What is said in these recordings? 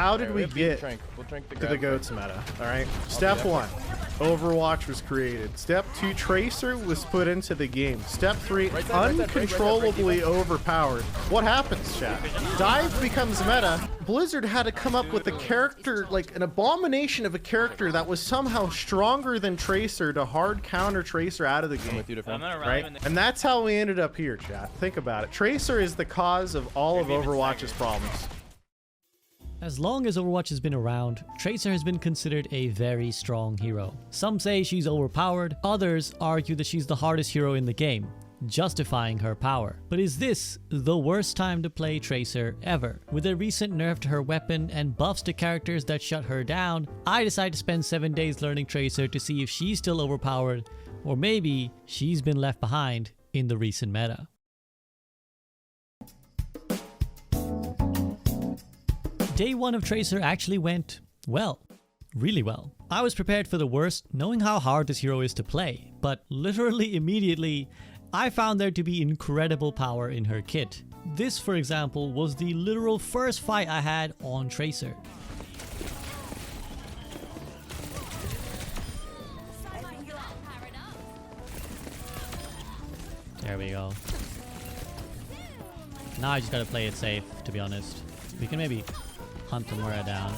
how did we get We'll drink to the goats meta? All right. Step 1, Overwatch was created. Step 2, Tracer was put into the game. Step 3, uncontrollably overpowered. What happens, chat? Dive becomes meta. Blizzard had to come up with a character, like an abomination of a character that was somehow stronger than Tracer to hard counter Tracer out of the game. Right? And that's how we ended up here, chat. Think about it. Tracer is the cause of all of Overwatch's problems. As long as Overwatch has been around, Tracer has been considered a very strong hero. Some say she's overpowered, others argue that she's the hardest hero in the game, justifying her power. But is this the worst time to play Tracer ever? With a recent nerf to her weapon and buffs to characters that shut her down, I decided to spend 7 days learning Tracer to see if she's still overpowered, or maybe she's been left behind in the recent meta. Day 1 of Tracer actually went well. Really well. I was prepared for the worst, knowing how hard this hero is to play, but literally immediately, I found there to be incredible power in her kit. This, for example, was the literal first fight I had on Tracer. There we go. Now I just gotta play it safe, to be honest. We can maybe hunt the Moira down.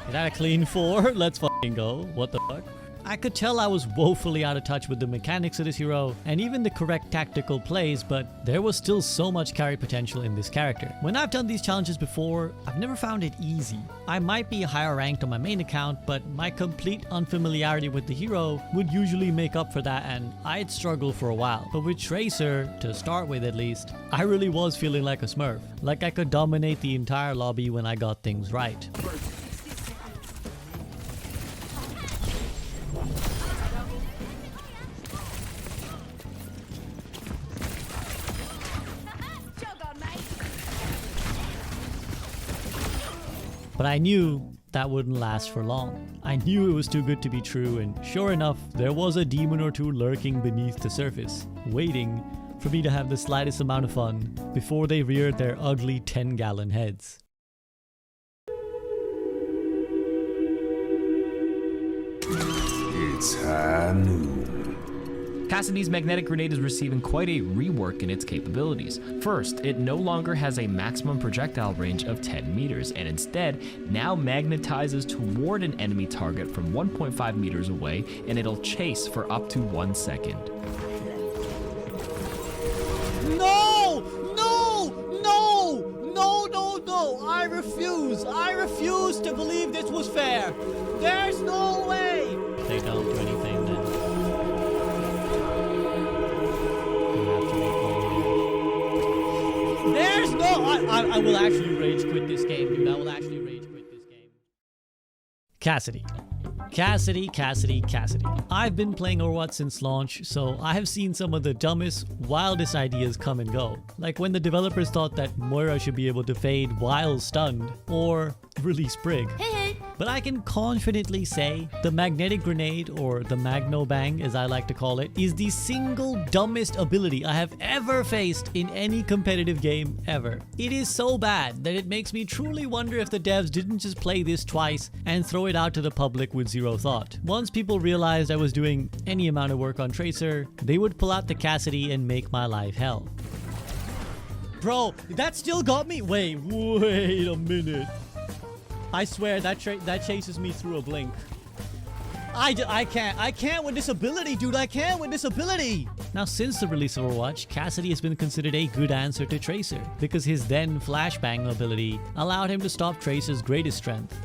Is that a clean 4? Let's fucking go. What the fuck? I could tell I was woefully out of touch with the mechanics of this hero and even the correct tactical plays, but there was still so much carry potential in this character. When I've done these challenges before, I've never found it easy. I might be higher ranked on my main account, but my complete unfamiliarity with the hero would usually make up for that, and I'd struggle for a while. But with Tracer, to start with at least, I really was feeling like a smurf. Like I could dominate the entire lobby when I got things right. But I knew that wouldn't last for long. I knew it was too good to be true, and sure enough, there was a demon or two lurking beneath the surface, waiting for me to have the slightest amount of fun before they reared their ugly 10-gallon heads. It's high noon. Cassidy's magnetic grenade is receiving quite a rework in its capabilities. First, it no longer has a maximum projectile range of 10 meters, and instead now magnetizes toward an enemy target from 1.5 meters away, and it'll chase for up to 1 second. No! No! No! No, no, no! I refuse! I refuse to believe this was fair! There's no way! They don't do anything then. There's no... I will actually rage quit this game, dude. I will actually rage quit this game. Cassidy. Cassidy. I've been playing Overwatch since launch, so I have seen some of the dumbest, wildest ideas come and go. Like when the developers thought that Moira should be able to fade while stunned, or release Brig. But I can confidently say the magnetic grenade, or the Magno Bang as I like to call it, is the single dumbest ability I have ever faced in any competitive game ever. It is so bad that it makes me truly wonder if the devs didn't just play this twice and throw it out to the public with zero thought. Once people realized I was doing any amount of work on Tracer, they would pull out the Cassidy and make my life hell. Bro, that still got me? Wait a minute. I swear that chases me through a blink. I can't with this ability, dude. I can't with this ability. Now, since the release of Overwatch, Cassidy has been considered a good answer to Tracer because his then flashbang ability allowed him to stop Tracer's greatest strength,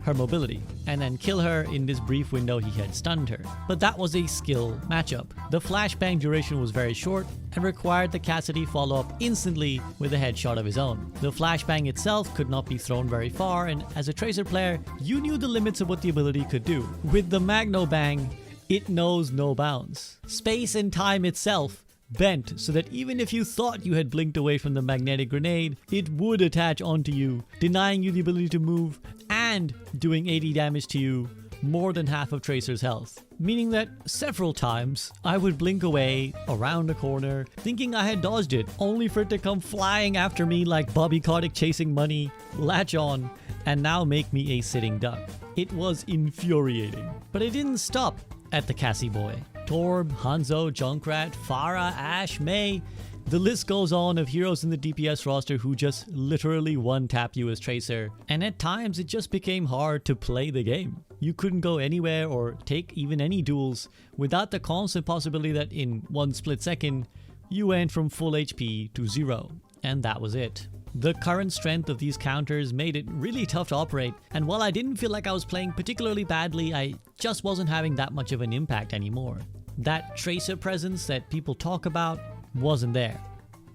her mobility, and then kill her in this brief window he had stunned her. But that was a skill matchup. The flashbang duration was very short and required the Cassidy follow up instantly with a headshot of his own. The flashbang itself could not be thrown very far, and as a Tracer player, you knew the limits of what the ability could do. With the Magno Bang, it knows no bounds. Space and time itself bent so that even if you thought you had blinked away from the magnetic grenade, it would attach onto you, denying you the ability to move and doing 80 damage to you more than half of Tracer's health, meaning that several times I would blink away around a corner thinking I had dodged it, only for it to come flying after me like Bobby Kotick chasing money, latch on, and now make me a sitting duck. It was infuriating. But it didn't stop at the Cassie boy. Torb, Hanzo, Junkrat, Pharah, Ashe, Mei. The list goes on of heroes in the DPS roster who just literally one-tap you as Tracer, and at times it just became hard to play the game. You couldn't go anywhere or take even any duels without the constant possibility that in one split second, you went from full HP to 0, and that was it. The current strength of these counters made it really tough to operate, and while I didn't feel like I was playing particularly badly, I just wasn't having that much of an impact anymore. That Tracer presence that people talk about wasn't there.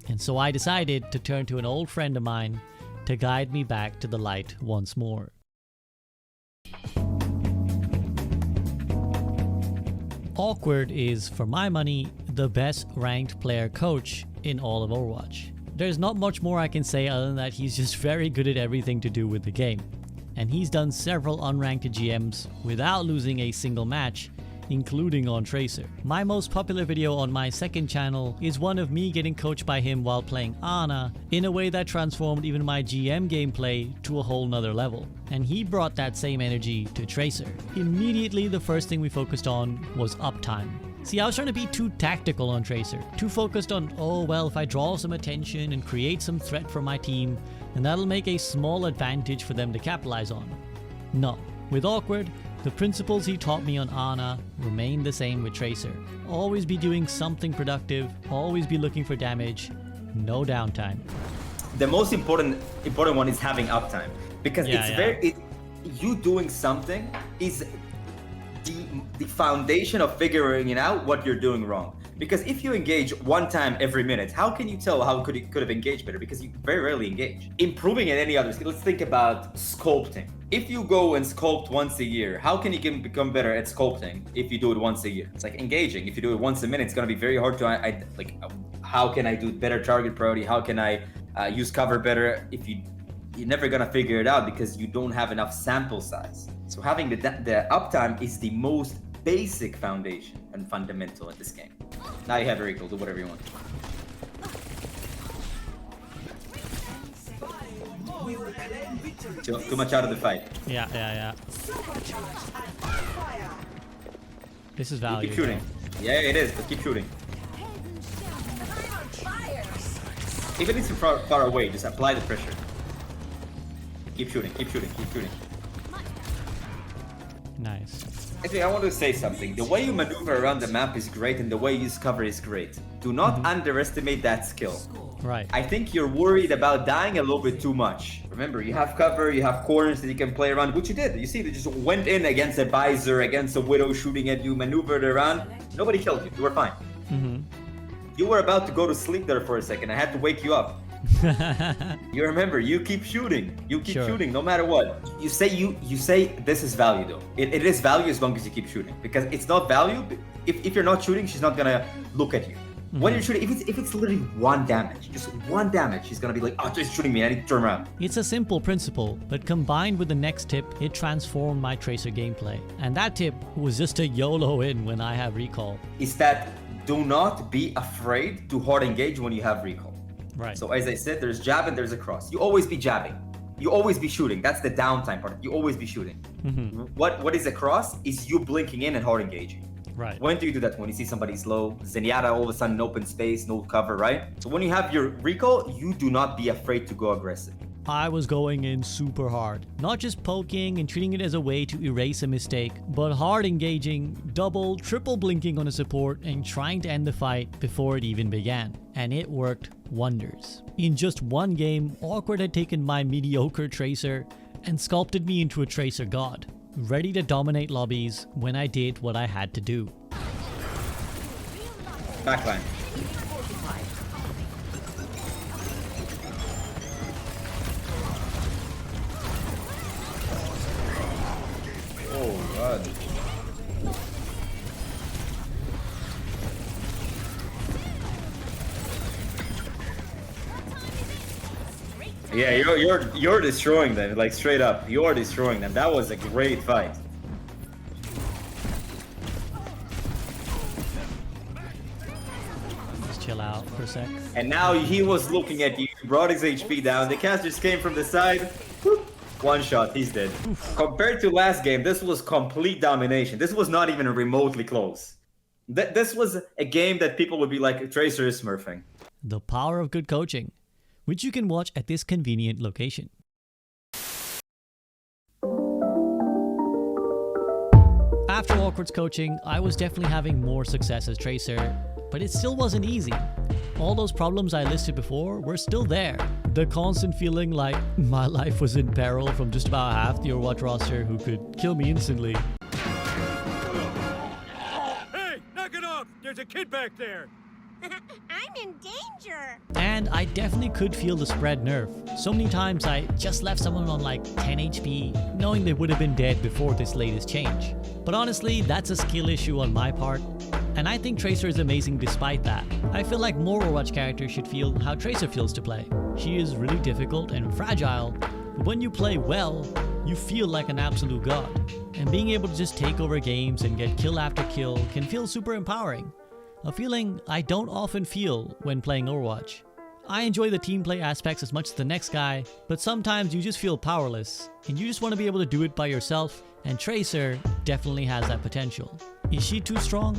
And so I decided to turn to an old friend of mine to guide me back to the light once more. Awkward is, for my money, the best ranked player coach in all of Overwatch. There's not much more I can say other than that he's just very good at everything to do with the game. And he's done several unranked GMs without losing a single match, including on Tracer. My most popular video on my second channel is one of me getting coached by him while playing Ana in a way that transformed even my GM gameplay to a whole nother level. And he brought that same energy to Tracer. Immediately, the first thing we focused on was uptime. See, I was trying to be too tactical on Tracer, too focused on, oh well, if I draw some attention and create some threat for my team, then that'll make a small advantage for them to capitalize on. No, with Awkward, the principles he taught me on Ana remain the same with Tracer. Always be doing something productive, always be looking for damage, no downtime. The most important one is having uptime, because you doing something is the foundation of figuring out what you're doing wrong. Because if you engage one time every minute, how can you tell how could have engaged better? Because you very rarely engage. Improving in any other skill. Let's think about sculpting. If you go and sculpt once a year, how can you become better at sculpting if you do it once a year? It's like engaging. If you do it once a minute, it's gonna be very hard to how can I do better target priority? How can I use cover better? If you're never gonna figure it out because you don't have enough sample size. So having the uptime is the most basic foundation and fundamental in this game. Now you have your equal, do whatever you want. Too much out of the fight. Yeah. This is value. Keep shooting. Yeah, it is, but keep shooting. Even if you're far away, just apply the pressure. Keep shooting. Nice. Actually, I want to say something. The way you maneuver around the map is great, and the way you use cover is great. Do not underestimate that skill. Right. I think you're worried about dying a little bit too much. Remember, you have cover, you have corners that you can play around, which you did. You see, they just went in against a Visor, against a Widow shooting at you, maneuvered around. Nobody killed you. You were fine. You were about to go to sleep there for a second. I had to wake you up. You remember, you keep shooting. You keep shooting no matter what. You say this is value though. It is value as long as you keep shooting. Because it's not value. If you're not shooting, she's not gonna look at you. When you're shooting, if it's literally one damage, just one damage, she's gonna be like, oh, she's shooting me, I need to turn around. It's a simple principle, but combined with the next tip, it transformed my Tracer gameplay. And that tip was just to YOLO in when I have recall. Is that do not be afraid to hard engage when you have recall. Right. So as I said, there's jab and there's a cross. You always be jabbing. You always be shooting. That's the downtime part. You always be shooting. What is a cross? Is you blinking in and hard engaging. Right. When do you do that? When you see somebody's low, Zenyatta all of a sudden open space, no cover, right? So when you have your recall, you do not be afraid to go aggressive. I was going in super hard. Not just poking and treating it as a way to erase a mistake, but hard engaging, double, triple blinking on a support and trying to end the fight before it even began. And it worked wonders. In just one game, Awkward had taken my mediocre Tracer and sculpted me into a Tracer god, ready to dominate lobbies when I did what I had to do. Backline. Oh god. Yeah, you're destroying them, like straight up. You're destroying them. That was a great fight. a sec. And now he was looking at you, brought his HP down. The cast just came from the side. Whoop, one shot, he's dead. Compared to last game, this was complete domination. This was not even remotely close. This was a game that people would be like, Tracer is smurfing. The power of good coaching, which you can watch at this convenient location. After Awkward's coaching, I was definitely having more success as Tracer, but it still wasn't easy. All those problems I listed before were still there. The constant feeling like my life was in peril from just about half the Overwatch roster who could kill me instantly. Hey, knock it off! There's a kid back there! I'm in danger! And I definitely could feel the spread nerf. So many times I just left someone on like 10 HP, knowing they would have been dead before this latest change. But honestly, that's a skill issue on my part. And I think Tracer is amazing despite that. I feel like more Overwatch characters should feel how Tracer feels to play. She is really difficult and fragile, but when you play well, you feel like an absolute god. And being able to just take over games and get kill after kill can feel super empowering. A feeling I don't often feel when playing Overwatch. I enjoy the team play aspects as much as the next guy, but sometimes you just feel powerless, and you just want to be able to do it by yourself, and Tracer definitely has that potential. Is she too strong?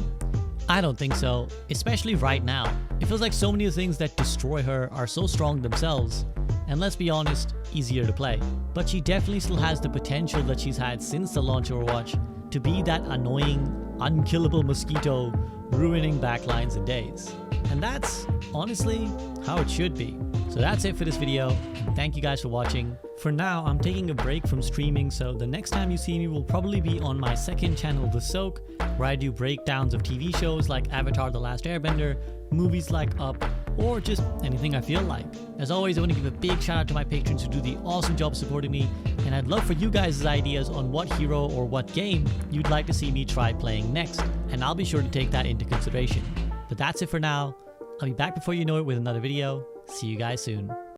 I don't think so, especially right now. It feels like so many of the things that destroy her are so strong themselves, and let's be honest, easier to play. But she definitely still has the potential that she's had since the launch of Overwatch to be that annoying, unkillable mosquito ruining backlines in days. And that's, honestly, how it should be. So that's it for this video, and thank you guys for watching. For now, I'm taking a break from streaming, so the next time you see me will probably be on my second channel, The Soak, where I do breakdowns of TV shows like Avatar: The Last Airbender, movies like Up, or just anything I feel like. As always, I want to give a big shout out to my patrons who do the awesome job supporting me, and I'd love for you guys' ideas on what hero or what game you'd like to see me try playing next, and I'll be sure to take that into consideration. But that's it for now. I'll be back before you know it with another video. See you guys soon.